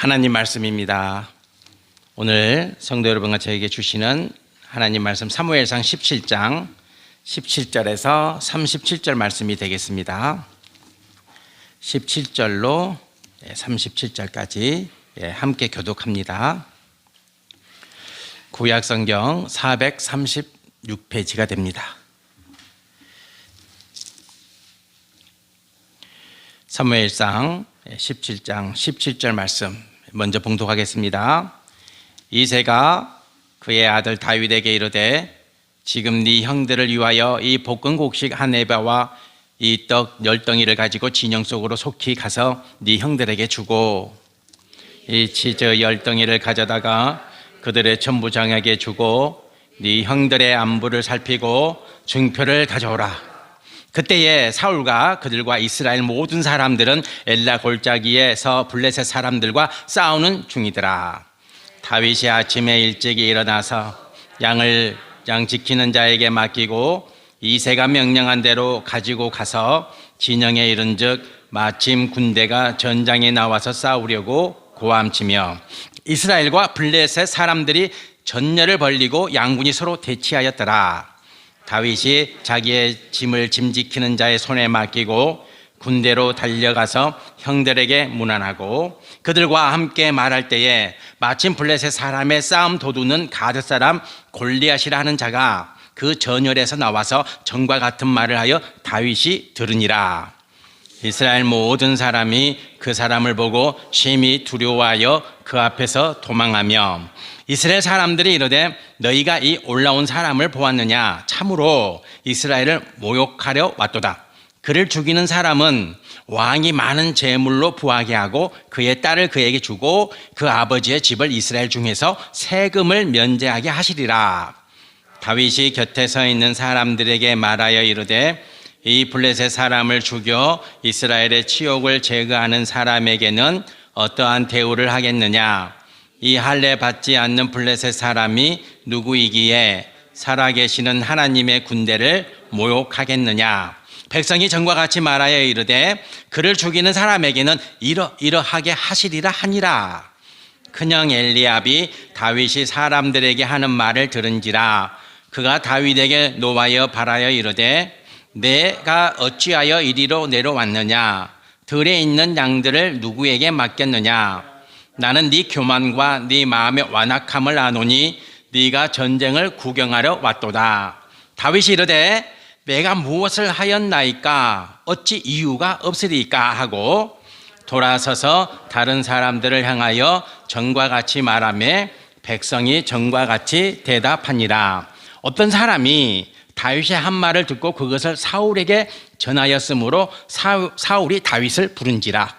하나님 말씀입니다. 오늘 성도 여러분과 저에게 주시는 하나님 말씀 사무엘상 17장 17절에서 37절 말씀이 되겠습니다. 17절로 37절까지 함께 교독합니다. 구약성경 436페이지가 됩니다. 사무엘상 17장 17절 말씀 먼저 봉독하겠습니다. 이새가 그의 아들 다윗에게 이르되 지금 네 형들을 위하여 이 볶은 곡식 한 에바와 이 떡 10덩이를 가지고 진영 속으로 속히 가서 네 형들에게 주고 이 치즈 10덩이를 가져다가 그들의 천부장에게 주고 네 형들의 안부를 살피고 증표를 가져오라. 그때에 사울과 그들과 이스라엘 모든 사람들은 엘라 골짜기에서 블레셋 사람들과 싸우는 중이더라. 다윗이 아침에 일찍이 일어나서 양 지키는 자에게 맡기고 이새가 명령한 대로 가지고 가서 진영에 이른즉 마침 군대가 전장에 나와서 싸우려고 고함치며 이스라엘과 블레셋 사람들이 전열을 벌리고 양군이 서로 대치하였더라. 다윗이 자기의 짐을 짐지키는 자의 손에 맡기고 군대로 달려가서 형들에게 문안하고 그들과 함께 말할 때에 마침 블레셋 사람의 싸움 도두는 가드 사람 골리앗이라 하는 자가 그 전열에서 나와서 전과 같은 말을 하여 다윗이 들으니라. 이스라엘 모든 사람이 그 사람을 보고 심히 두려워하여 그 앞에서 도망하며 이스라엘 사람들이 이르되 너희가 이 올라온 사람을 보았느냐? 참으로 이스라엘을 모욕하려 왔도다. 그를 죽이는 사람은 왕이 많은 재물로 부하게 하고 그의 딸을 그에게 주고 그 아버지의 집을 이스라엘 중에서 세금을 면제하게 하시리라. 다윗이 곁에 서 있는 사람들에게 말하여 이르되 이 블레셋 사람을 죽여 이스라엘의 치욕을 제거하는 사람에게는 어떠한 대우를 하겠느냐? 이 할례 받지 않는 블레셋 사람이 누구이기에 살아계시는 하나님의 군대를 모욕하겠느냐? 백성이 전과 같이 말하여 이르되 그를 죽이는 사람에게는 이러하게 하시리라 하니라. 큰형 엘리압이 다윗이 사람들에게 하는 말을 들은지라. 그가 다윗에게 노하여 바라여 이르되 내가 어찌하여 이리로 내려왔느냐? 들에 있는 양들을 누구에게 맡겼느냐? 나는 네 교만과 네 마음의 완악함을 아노니 네가 전쟁을 구경하러 왔도다. 다윗이 이르되 내가 무엇을 하였나이까? 어찌 이유가 없으리까? 하고 돌아서서 다른 사람들을 향하여 전과 같이 말하며 백성이 전과 같이 대답하니라. 어떤 사람이 다윗의 한 말을 듣고 그것을 사울에게 전하였으므로 사울이 다윗을 부른지라.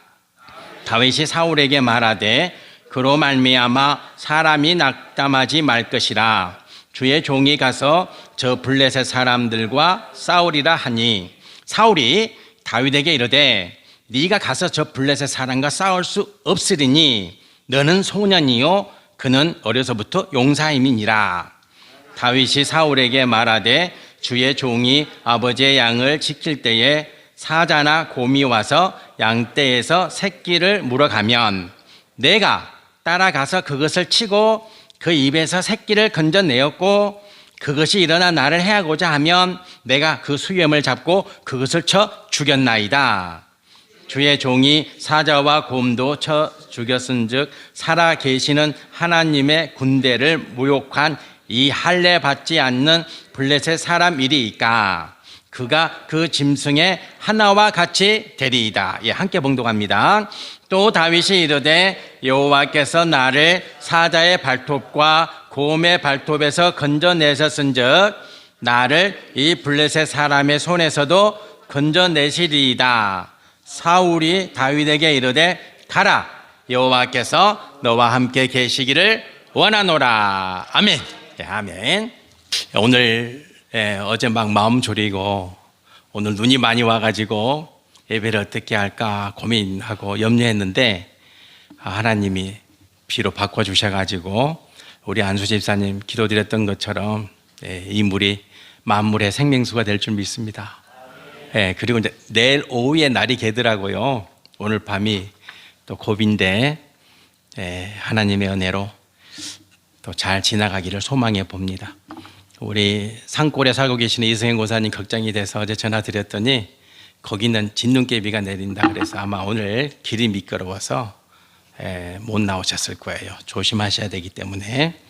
다윗이 사울에게 말하되 그로 말미암아 사람이 낙담하지 말 것이라. 주의 종이 가서 저 블레셋 사람들과 싸우리라 하니 사울이 다윗에게 이르되 네가 가서 저 블레셋 사람과 싸울 수 없으리니 너는 소년이요 그는 어려서부터 용사임이니라. 다윗이 사울에게 말하되 주의 종이 아버지의 양을 지킬 때에 사자나 곰이 와서 양떼에서 새끼를 물어가면 내가 따라가서 그것을 치고 그 입에서 새끼를 건져내었고 그것이 일어나 나를 해하고자 하면 내가 그 수염을 잡고 그것을 쳐 죽였나이다. 주의 종이 사자와 곰도 쳐 죽였은즉 살아 계시는 하나님의 군대를 모욕한 이 할례 받지 않는 블레셋 사람 일이니까 그가 그 짐승의 하나와 같이 되리이다. 함께 봉독합니다. 또 다윗이 이르되 여호와께서 나를 사자의 발톱과 곰의 발톱에서 건져내셨은즉 나를 이 블레셋 사람의 손에서도 건져내시리이다. 사울이 다윗에게 이르되 가라, 여호와께서 너와 함께 계시기를 원하노라. 아멘. 아멘. 오늘 어제 막 마음 졸이고 오늘 눈이 많이 와가지고 예배를 어떻게 할까 고민하고 염려했는데 하나님이 비로 바꿔주셔가지고 우리 안수 집사님 기도드렸던 것처럼 이 물이 만물의 생명수가 될 줄 믿습니다. 그리고 이제 내일 오후에 날이 개더라고요. 오늘 밤이 또 고비인데 하나님의 은혜로 또 잘 지나가기를 소망해 봅니다. 우리 산골에 살고 계시는 이승현 고사님 걱정이 돼서 어제 전화 드렸더니 거기는 진눈깨비가 내린다 그래서 아마 오늘 길이 미끄러워서 못 나오셨을 거예요. 조심하셔야 되기 때문에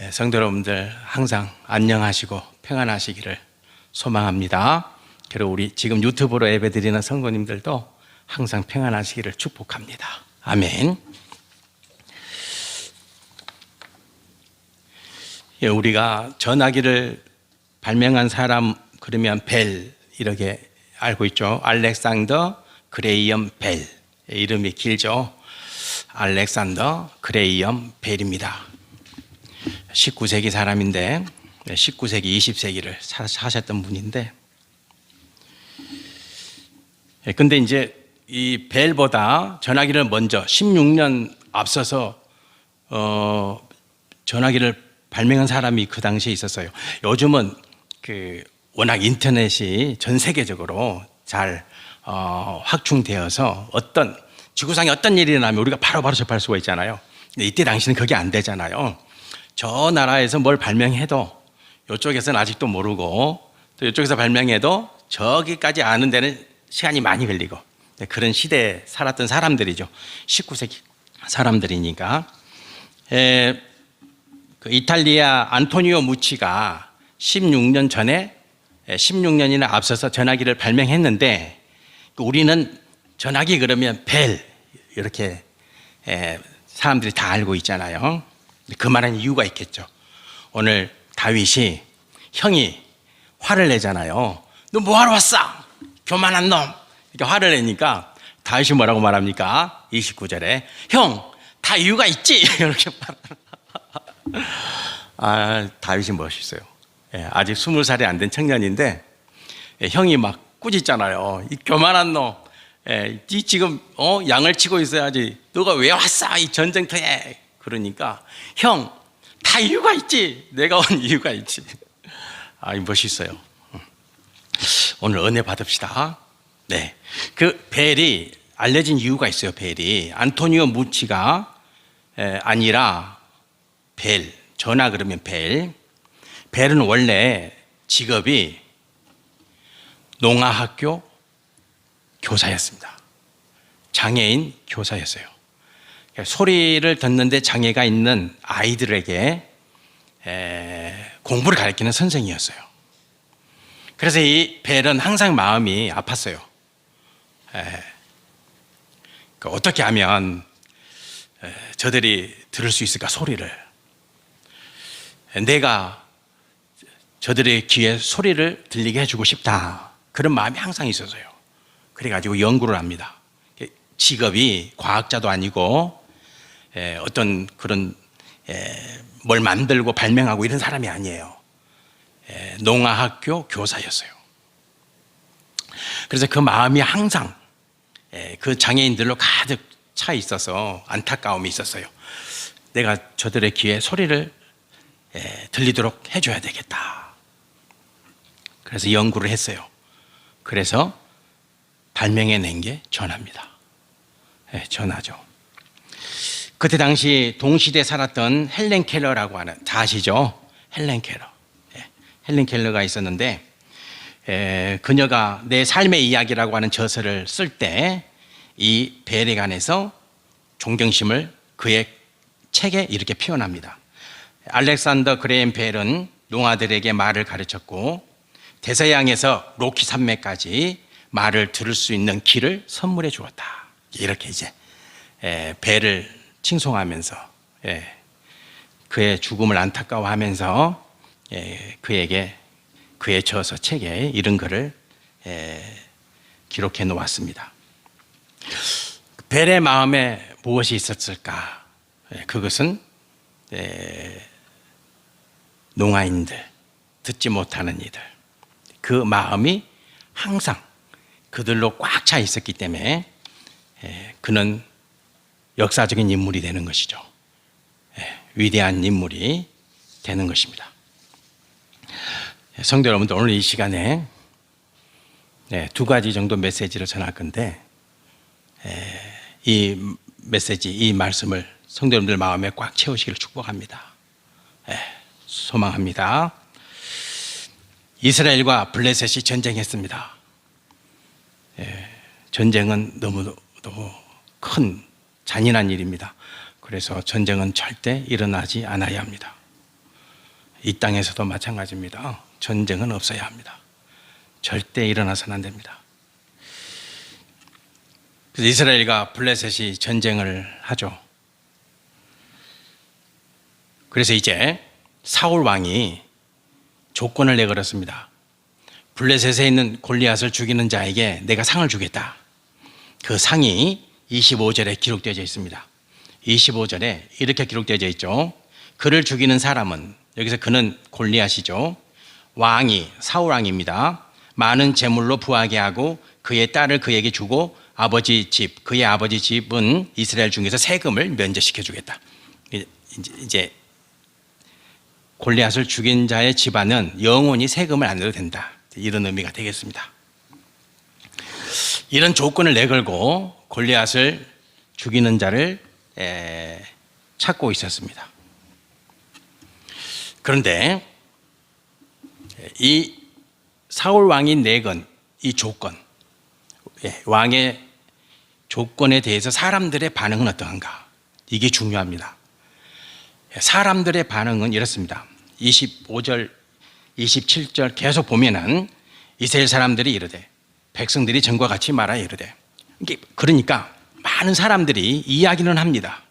성도 여러분들 항상 안녕하시고 평안하시기를 소망합니다. 그리고 우리 지금 유튜브로 예배드리는 성도님들도 항상 평안하시기를 축복합니다. 아멘. 우리가 전화기를 발명한 사람 그러면 벨 이렇게 알고 있죠. 알렉산더 그레이엄 벨. 이름이 길죠. 알렉산더 그레이엄 벨입니다. 19세기 사람인데 19세기 20세기를 사셨던 분인데 근데 이제 이 벨보다 전화기를 먼저 16년 앞서서 전화기를 발명한 사람이 그 당시에 있었어요. 요즘은 워낙 인터넷이 전 세계적으로 잘 확충되어서 지구상에 어떤 일이 일어나면 우리가 바로바로 접할 수가 있잖아요. 근데 이때 당시는 그게 안 되잖아요. 저 나라에서 뭘 발명해도 이쪽에서는 아직도 모르고 또 이쪽에서 발명해도 저기까지 아는 데는 시간이 많이 걸리고 그런 시대에 살았던 사람들이죠. 19세기 사람들이니까. 그 이탈리아 안토니오 무치가 16년 전에 16년이나 앞서서 전화기를 발명했는데 우리는 전화기 그러면 벨 이렇게 사람들이 다 알고 있잖아요. 그 말은 이유가 있겠죠. 오늘 다윗이 형이 화를 내잖아요. 너 뭐하러 왔어? 교만한 놈. 이렇게 화를 내니까 다윗이 뭐라고 말합니까? 29절에 형, 다 이유가 있지. 이렇게 다윗이 멋있어요. 아직 20살이 안 된 청년인데 형이 막 꾸짖잖아요. 이 교만한 놈. 네 지금 양을 치고 있어야지. 너가 왜 왔어? 이 전쟁터에. 그러니까 형, 다 이유가 있지. 내가 온 이유가 있지. 멋있어요. 오늘 은혜 받읍시다. 네, 그 벨이 알려진 이유가 있어요. 벨이 안토니오 무치가 아니라 벨, 전화 그러면 벨. 벨은 원래 직업이 농아학교 교사였습니다. 장애인 교사였어요. 소리를 듣는데 장애가 있는 아이들에게 공부를 가르치는 선생이었어요. 그래서 이 벨은 항상 마음이 아팠어요. 어떻게 하면 저들이 들을 수 있을까 소리를. 내가 저들의 귀에 소리를 들리게 해주고 싶다. 그런 마음이 항상 있었어요. 그래가지고 연구를 합니다. 직업이 과학자도 아니고 어떤 그런 뭘 만들고 발명하고 이런 사람이 아니에요. 농아학교 교사였어요. 그래서 그 마음이 항상 그 장애인들로 가득 차 있어서 안타까움이 있었어요. 내가 저들의 귀에 소리를 들리도록 해줘야 되겠다. 그래서 연구를 했어요. 그래서 발명해낸 게 전화입니다. 전화죠. 그때 당시 동시대에 살았던 헬렌 켈러라고 하는, 다 아시죠? 헬렌 켈러. 헬렌 켈러가 있었는데 그녀가 내 삶의 이야기라고 하는 저서를 쓸 때 이 벨에 관해서 존경심을 그의 책에 이렇게 표현합니다. 알렉산더 그레이엄 벨은 농아들에게 말을 가르쳤고 대서양에서 로키 산맥까지 말을 들을 수 있는 길을 선물해 주었다. 이렇게 이제 벨을 칭송하면서 그의 죽음을 안타까워하면서 그에게 그의 저서 책에 이런 글을 기록해 놓았습니다. 벨의 마음에 무엇이 있었을까? 그것은 농아인들, 듣지 못하는 이들, 그 마음이 항상 그들로 꽉 차 있었기 때문에 그는 역사적인 인물이 되는 것이죠. 위대한 인물이 되는 것입니다. 성도 여러분들, 오늘 이 시간에 두 가지 정도 메시지를 전할 건데 이 메시지, 이 말씀을 성도 여러분들 마음에 꽉 채우시기를 축복합니다. 소망합니다. 이스라엘과 블레셋이 전쟁했습니다. 전쟁은 너무도 큰 잔인한 일입니다. 그래서 전쟁은 절대 일어나지 않아야 합니다. 이 땅에서도 마찬가지입니다. 전쟁은 없어야 합니다. 절대 일어나서는 안 됩니다. 그래서 이스라엘과 블레셋이 전쟁을 하죠. 그래서 이제 사울 왕이 조건을 내걸었습니다. 블레셋에 있는 골리앗을 죽이는 자에게 내가 상을 주겠다. 그 상이 25절에 기록되어 있습니다. 25절에 이렇게 기록되어 있죠. 그를 죽이는 사람은, 여기서 그는 골리앗이죠. 왕이, 사울 왕입니다. 많은 재물로 부하게 하고 그의 딸을 그에게 주고 그의 아버지 집은 이스라엘 중에서 세금을 면제시켜 주겠다. 이제 골리앗을 죽인 자의 집안은 영원히 세금을 안 내도 된다. 이런 의미가 되겠습니다. 이런 조건을 내걸고 골리앗을 죽이는 자를 찾고 있었습니다. 그런데 이 사울 왕이 내건 이 조건, 왕의 조건에 대해서 사람들의 반응은 어떠한가? 이게 중요합니다. 사람들의 반응은 이렇습니다. 25절, 27절 계속 보면은 이스라엘 사람들이 이르되 백성들이 전과 같이 말하여 이르되, 그러니까 많은 사람들이 이야기는 합니다.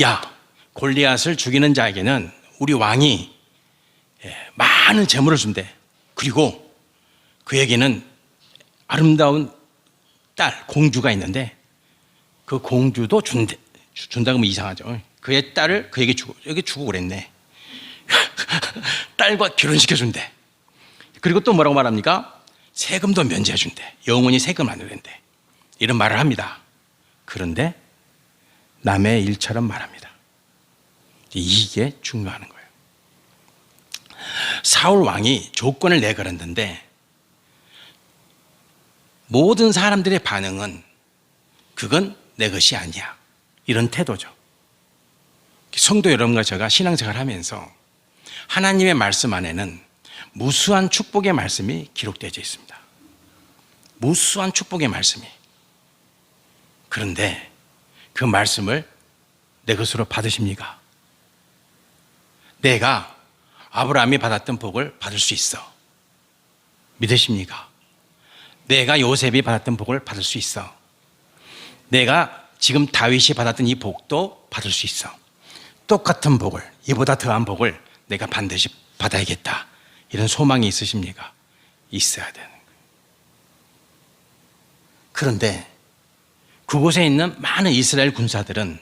야, 골리앗을 죽이는 자에게는 우리 왕이 많은 재물을 준대. 그리고 그에게는 아름다운 딸, 공주가 있는데 그 공주도 준다고 하면 이상하죠. 그의 딸을 그에게 주고 그랬네. 딸과 결혼시켜준대. 그리고 또 뭐라고 말합니까? 세금도 면제해준대. 영원히 세금 안 내도 된대. 이런 말을 합니다. 그런데 남의 일처럼 말합니다. 이게 중요한 거예요. 사울 왕이 조건을 내걸었는데 모든 사람들의 반응은 그건 내 것이 아니야. 이런 태도죠. 성도 여러분과 제가 신앙생활을 하면서 하나님의 말씀 안에는 무수한 축복의 말씀이 기록되어 있습니다. 무수한 축복의 말씀이. 그런데 그 말씀을 내 것으로 받으십니까? 내가 아브라함이 받았던 복을 받을 수 있어. 믿으십니까? 내가 요셉이 받았던 복을 받을 수 있어. 내가 지금 다윗이 받았던 이 복도 받을 수 있어. 똑같은 복을, 이보다 더한 복을 내가 반드시 받아야겠다. 이런 소망이 있으십니까? 있어야 되는 거예요. 그런데 그곳에 있는 많은 이스라엘 군사들은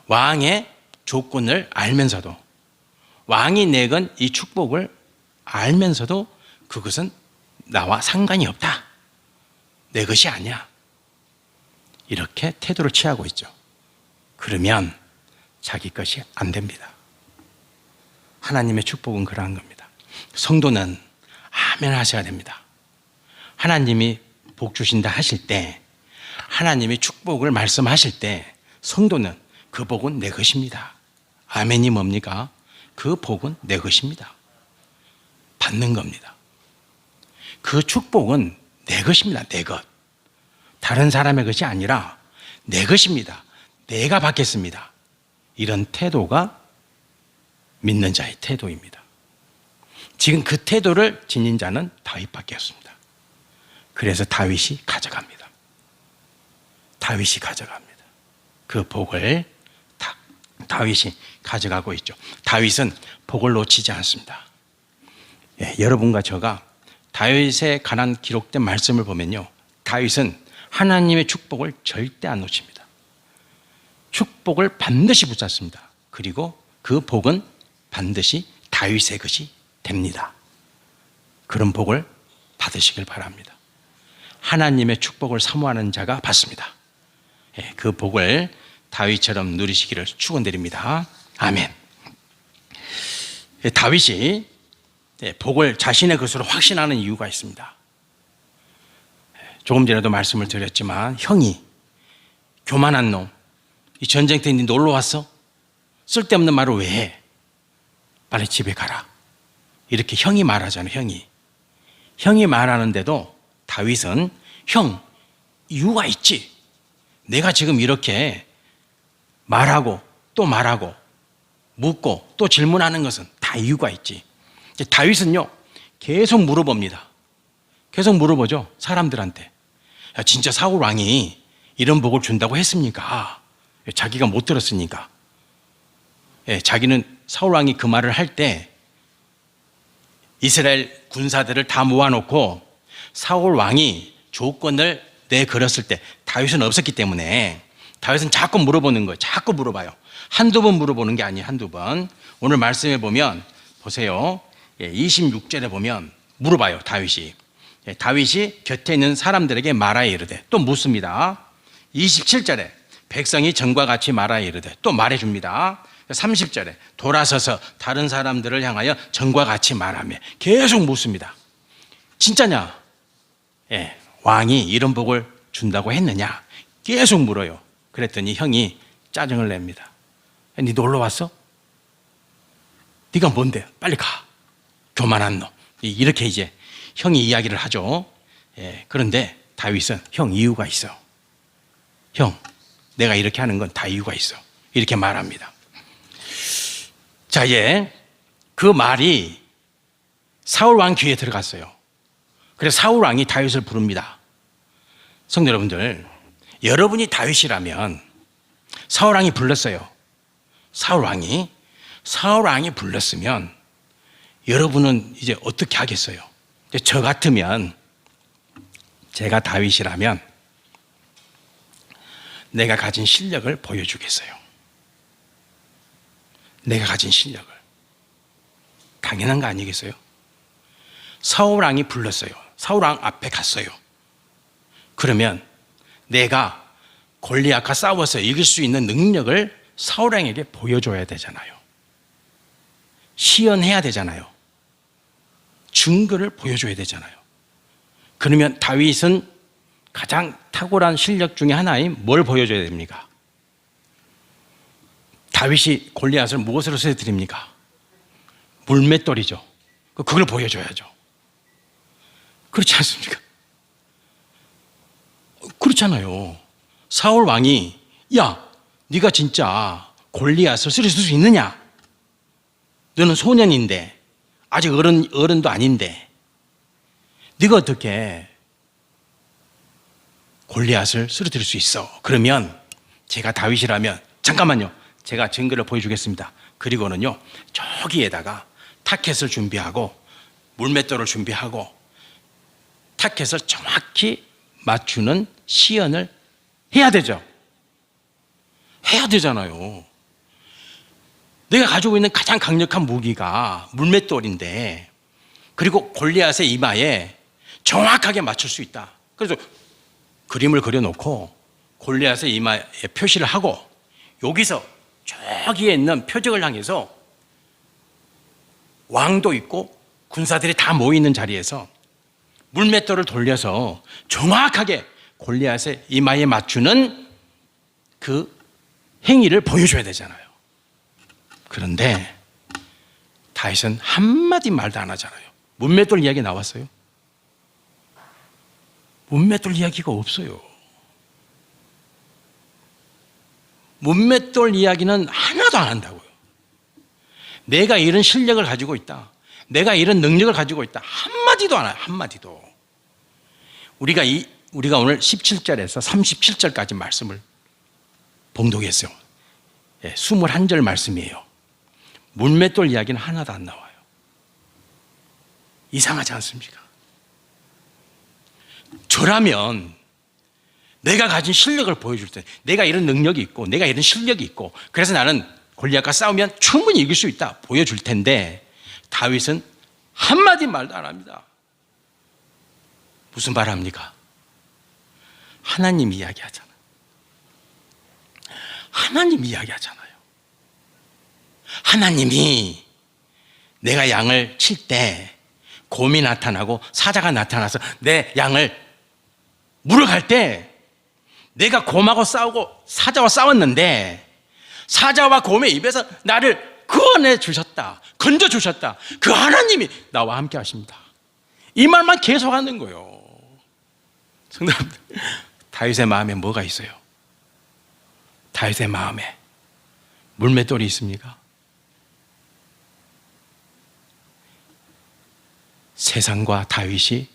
왕의 조건을 알면서도, 왕이 내건 이 축복을 알면서도 그것은 나와 상관이 없다. 내 것이 아니야. 이렇게 태도를 취하고 있죠. 그러면 자기 것이 안 됩니다. 하나님의 축복은 그러한 겁니다. 성도는 아멘 하셔야 됩니다. 하나님이 복 주신다 하실 때, 하나님이 축복을 말씀하실 때 성도는 그 복은 내 것입니다. 아멘이 뭡니까? 그 복은 내 것입니다. 받는 겁니다. 그 축복은 내 것입니다. 내 것. 다른 사람의 것이 아니라 내 것입니다. 내가 받겠습니다. 이런 태도가 믿는 자의 태도입니다. 지금 그 태도를 지닌 자는 다윗밖에 없습니다. 그래서 다윗이 가져갑니다. 다윗이 가져갑니다. 그 복을 다윗이 가져가고 있죠. 다윗은 복을 놓치지 않습니다. 여러분과 저가 다윗에 관한 기록된 말씀을 보면요, 다윗은 하나님의 축복을 절대 안 놓칩니다. 축복을 반드시 붙잡습니다. 그리고 그 복은 반드시 다윗의 것이 됩니다. 그런 복을 받으시길 바랍니다. 하나님의 축복을 사모하는 자가 받습니다. 그 복을 다윗처럼 누리시기를 축원드립니다. 아멘. 다윗이 복을 자신의 것으로 확신하는 이유가 있습니다. 조금 전에도 말씀을 드렸지만 형이 교만한 놈, 이 전쟁터에 니 놀러 왔어? 쓸데없는 말을 왜 해? 빨리 집에 가라. 이렇게 형이 말하잖아요. 형이 말하는데도 다윗은 형, 이유가 있지. 내가 지금 이렇게 말하고 또 말하고 묻고 또 질문하는 것은 다 이유가 있지. 다윗은요, 계속 물어봅니다. 계속 물어보죠. 사람들한테. 야, 진짜 사울 왕이 이런 복을 준다고 했습니까? 자기가 못 들었으니까. 자기는 사울 왕이 그 말을 할 때 이스라엘 군사들을 다 모아놓고 사울 왕이 조건을 내걸었을 때 다윗은 없었기 때문에 다윗은 자꾸 물어보는 거예요. 자꾸 물어봐요. 한두 번 물어보는 게 아니에요. 한두 번. 오늘 말씀에 보면 보세요. 26절에 보면 물어봐요. 다윗이 곁에 있는 사람들에게 말하여 이르되 또 묻습니다. 27절에 백성이 전과 같이 말하여 이르되 또 말해줍니다. 30절에 돌아서서 다른 사람들을 향하여 전과 같이 말하며 계속 묻습니다. 진짜냐? 왕이 이런 복을 준다고 했느냐? 계속 물어요. 그랬더니 형이 짜증을 냅니다. 니 놀러 왔어? 네가 뭔데? 빨리 가. 교만한 놈. 이렇게 이제 형이 이야기를 하죠. 그런데 다윗은 형, 이유가 있어. 형, 내가 이렇게 하는 건 다 이유가 있어. 이렇게 말합니다. 자, 이제 그 말이 사울 왕 귀에 들어갔어요. 그래서 사울 왕이 다윗을 부릅니다. 성도 여러분들, 여러분이 다윗이라면 사울 왕이 불렀어요. 사울 왕이 불렀으면 여러분은 이제 어떻게 하겠어요? 저 같으면, 제가 다윗이라면 내가 가진 실력을 보여주겠어요. 내가 가진 실력을. 당연한 거 아니겠어요? 사울 왕이 불렀어요. 사울 왕 앞에 갔어요. 그러면 내가 골리앗과 싸워서 이길 수 있는 능력을 사울 왕에게 보여줘야 되잖아요. 시연해야 되잖아요. 증거를 보여줘야 되잖아요. 그러면 다윗은 가장 탁월한 실력 중에 하나인 뭘 보여줘야 됩니까? 다윗이 골리앗을 무엇으로 쓰러뜨립니까? 물맷돌이죠. 그걸 보여줘야죠. 그렇지 않습니까? 그렇잖아요. 사울 왕이 야, 네가 진짜 골리앗을 쓰러뜨릴 수 있느냐? 너는 소년인데 아직 어른도 아닌데 네가 어떻게 골리앗을 쓰러뜨릴 수 있어? 그러면 제가 다윗이라면 잠깐만요. 제가 증거를 보여주겠습니다. 그리고는요, 저기에다가 타켓을 준비하고 물맷돌을 준비하고 타켓을 정확히 맞추는 시연을 해야 되죠. 해야 되잖아요. 내가 가지고 있는 가장 강력한 무기가 물맷돌인데, 그리고 골리앗의 이마에 정확하게 맞출 수 있다. 그래서 그림을 그려놓고 골리앗의 이마에 표시를 하고 여기서 저기에 있는 표적을 향해서 왕도 있고 군사들이 다 모이는 자리에서 물맷돌을 돌려서 정확하게 골리앗의 이마에 맞추는 그 행위를 보여줘야 되잖아요. 그런데 다윗은 한마디 말도 안 하잖아요. 물맷돌 이야기 나왔어요? 물맷돌 이야기가 없어요. 물맷돌 이야기는 하나도 안 한다고요. 내가 이런 실력을 가지고 있다. 내가 이런 능력을 가지고 있다. 한마디도 안 해요. 한마디도. 우리가 오늘 17절에서 37절까지 말씀을 봉독했어요. 21절 말씀이에요. 물맷돌 이야기는 하나도 안 나와요. 이상하지 않습니까? 저라면 내가 가진 실력을 보여줄 때, 내가 이런 능력이 있고 내가 이런 실력이 있고 그래서 나는 골리앗과 싸우면 충분히 이길 수 있다 보여줄 텐데, 다윗은 한마디 말도 안 합니다. 무슨 말 합니까? 하나님 이야기하잖아요. 하나님 이야기하잖아요. 하나님이 내가 양을 칠 때 곰이 나타나고 사자가 나타나서 내 양을 물어갈 때 내가 곰하고 싸우고 사자와 싸웠는데 사자와 곰의 입에서 나를 구원해 주셨다, 건져 주셨다. 그 하나님이 나와 함께 하십니다. 이 말만 계속하는 거예요. 성도 여러분들, 다윗의 마음에 뭐가 있어요? 다윗의 마음에 물맷돌이 있습니까? 세상과 다윗이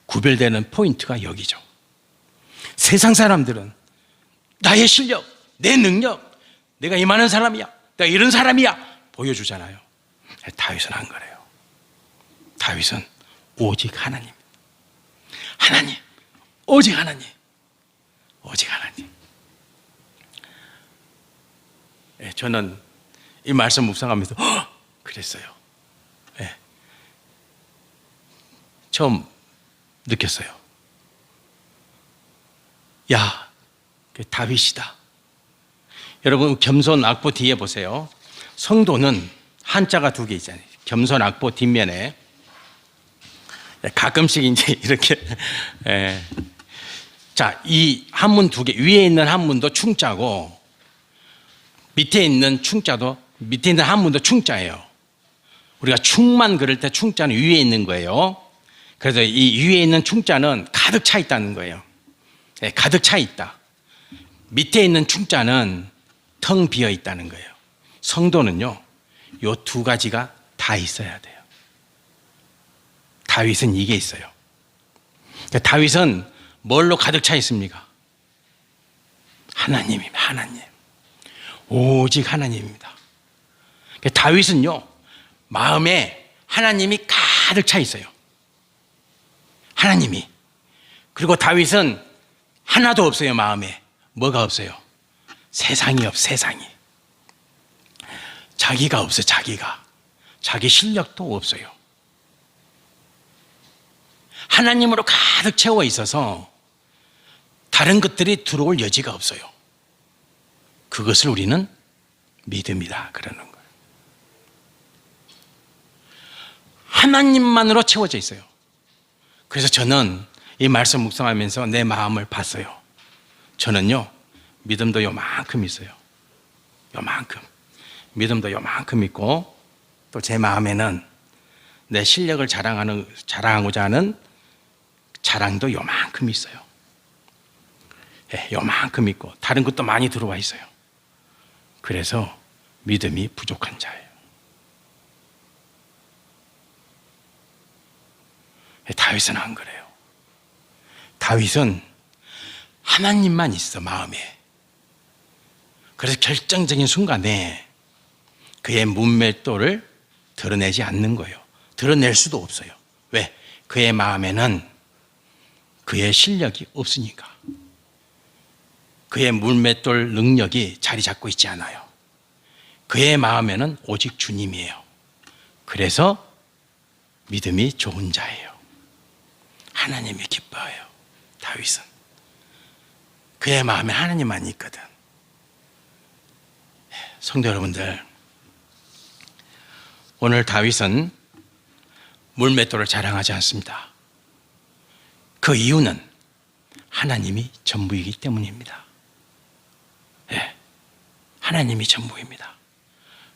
구별되는 포인트가 여기죠. 세상 사람들은 나의 실력, 내 능력, 내가 이만한 사람이야, 내가 이런 사람이야 보여주잖아요. 다윗은 안 그래요. 다윗은 오직 하나님, 하나님, 오직 하나님, 오직 하나님. 저는 이 말씀 묵상하면서 그랬어요. 처음 느꼈어요. 야, 다윗이다. 여러분, 겸손 악보 뒤에 보세요. 성도는 한자가 2개 있잖아요. 겸손 악보 뒷면에 가끔씩 이제 이렇게 자, 이 한문 2개, 위에 있는 한문도 충자고 밑에 있는 충자도, 밑에 있는 한문도 충자예요. 우리가 충만 그럴 때 충자는 위에 있는 거예요. 그래서 이 위에 있는 충자는 가득 차 있다는 거예요. 가득 차 있다. 밑에 있는 충자는 텅 비어 있다는 거예요. 성도는요, 요 2가지가 다 있어야 돼요. 다윗은 이게 있어요. 다윗은 뭘로 가득 차 있습니까? 하나님입니다. 하나님. 오직 하나님입니다. 다윗은요, 마음에 하나님이 가득 차 있어요. 하나님이. 그리고 다윗은 하나도 없어요. 마음에 뭐가 없어요? 세상이 없어. 세상이. 자기가 없어요. 자기가. 자기 실력도 없어요. 하나님으로 가득 채워 있어서 다른 것들이 들어올 여지가 없어요. 그것을 우리는 믿음이다 그러는 거예요. 하나님만으로 채워져 있어요. 그래서 저는 이 말씀 묵상하면서 내 마음을 봤어요. 저는요, 믿음도 요만큼 있어요. 요만큼. 믿음도 요만큼 있고, 또 제 마음에는 내 실력을 자랑하고자 하는 자랑도 요만큼 있어요. 요만큼 있고, 다른 것도 많이 들어와 있어요. 그래서 믿음이 부족한 자예요. 다윗은 안 그래요. 다윗은 하나님만 있어, 마음에. 그래서 결정적인 순간에 그의 문맷돌을 드러내지 않는 거예요. 드러낼 수도 없어요. 왜? 그의 마음에는 그의 실력이 없으니까. 그의 문맷돌 능력이 자리 잡고 있지 않아요. 그의 마음에는 오직 주님이에요. 그래서 믿음이 좋은 자예요. 하나님이 기뻐해요. 다윗은. 그의 마음에 하나님만 있거든. 성도 여러분들, 오늘 다윗은 물맷돌을 자랑하지 않습니다. 그 이유는 하나님이 전부이기 때문입니다. 하나님이 전부입니다.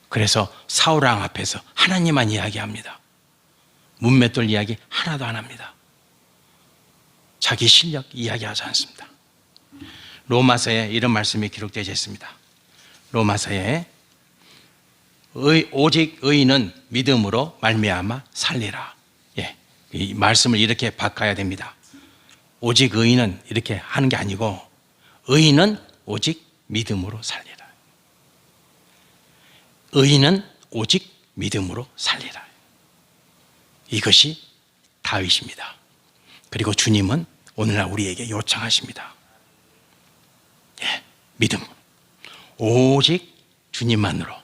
그래서 사울왕 앞에서 하나님만 이야기합니다. 문맷돌 이야기 하나도 안 합니다. 자기 실력 이야기하지 않습니다. 로마서에 이런 말씀이 기록되어 있습니다. 로마서에 오직 의인은 믿음으로 말미암아 살리라. 이 말씀을 이렇게 바꿔야 됩니다. 오직 의인은 이렇게 하는 게 아니고 의인은 오직 믿음으로 살리라. 의인은 오직 믿음으로 살리라. 이것이 다윗입니다. 그리고 주님은 오늘날 우리에게 요청하십니다. 믿음. 오직 주님만으로,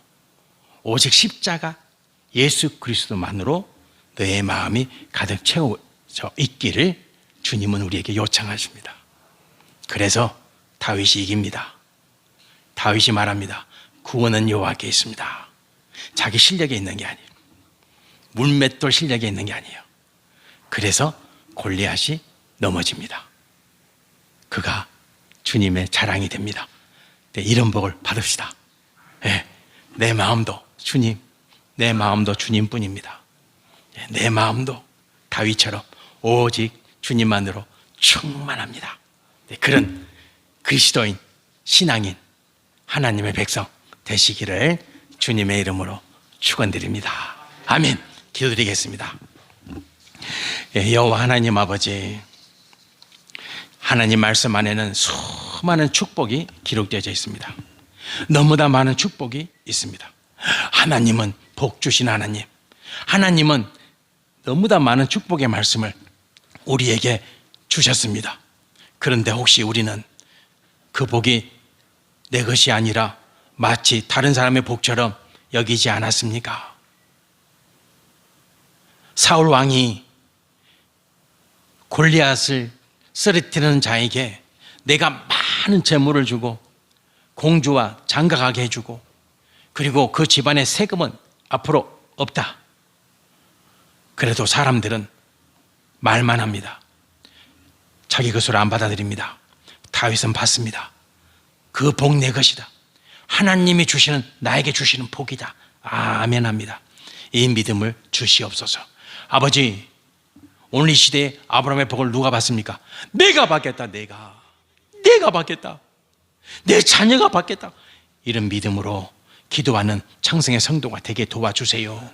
오직 십자가 예수 그리스도만으로 너의 마음이 가득 채워져 있기를 주님은 우리에게 요청하십니다. 그래서 다윗이 이깁니다. 다윗이 말합니다. 구원은 여호와께 있습니다. 자기 실력에 있는 게 아니에요. 물맷돌 실력에 있는 게 아니에요. 그래서 골리앗이 넘어집니다. 그가 주님의 자랑이 됩니다. 네, 이런 복을 받읍시다. 네, 내 마음도 주님, 내 마음도 주님뿐입니다. 네, 내 마음도 다윗처럼 오직 주님만으로 충만합니다. 네, 그런 그리스도인, 신앙인, 하나님의 백성 되시기를 주님의 이름으로 축원드립니다. 아멘. 기도드리겠습니다. 예, 여호와 하나님 아버지, 하나님 말씀 안에는 수많은 축복이 기록되어 있습니다. 너무나 많은 축복이 있습니다. 하나님은 복 주신 하나님, 하나님은 너무나 많은 축복의 말씀을 우리에게 주셨습니다. 그런데 혹시 우리는 그 복이 내 것이 아니라 마치 다른 사람의 복처럼 여기지 않았습니까? 사울 왕이 골리앗을 쓰러뜨리는 자에게 내가 많은 재물을 주고 공주와 장가가게 해주고 그리고 그 집안의 세금은 앞으로 없다. 그래도 사람들은 말만 합니다. 자기 것으로 안 받아들입니다. 다윗은 받습니다. 그 복 내 것이다. 하나님이 주시는, 나에게 주시는 복이다. 아멘 합니다. 이 믿음을 주시옵소서. 아버지, 오늘 이 시대에 아브라함의 복을 누가 받습니까? 내가 받겠다. 내가 받겠다. 내 자녀가 받겠다. 이런 믿음으로 기도하는 창성의 성도가 되게 도와주세요.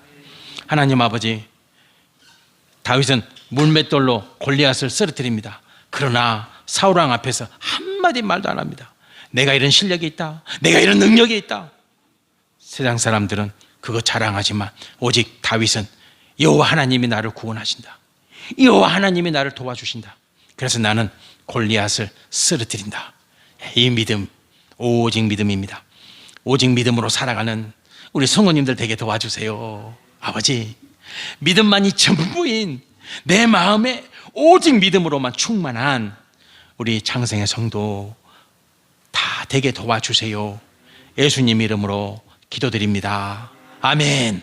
하나님 아버지, 다윗은 물맷돌로 골리앗을 쓰러뜨립니다. 그러나 사울왕 앞에서 한마디 말도 안 합니다. 내가 이런 실력이 있다, 내가 이런 능력이 있다. 세상 사람들은 그거 자랑하지만 오직 다윗은 여호와 하나님이 나를 구원하신다, 여호와 하나님이 나를 도와주신다. 그래서 나는 골리앗을 쓰러뜨린다. 이 믿음, 오직 믿음입니다. 오직 믿음으로 살아가는 우리 성도님들 되게 도와주세요. 아버지, 믿음만이 전부인 내 마음에 오직 믿음으로만 충만한 우리 장생의 성도 다 되게 도와주세요. 예수님 이름으로 기도드립니다. 아멘.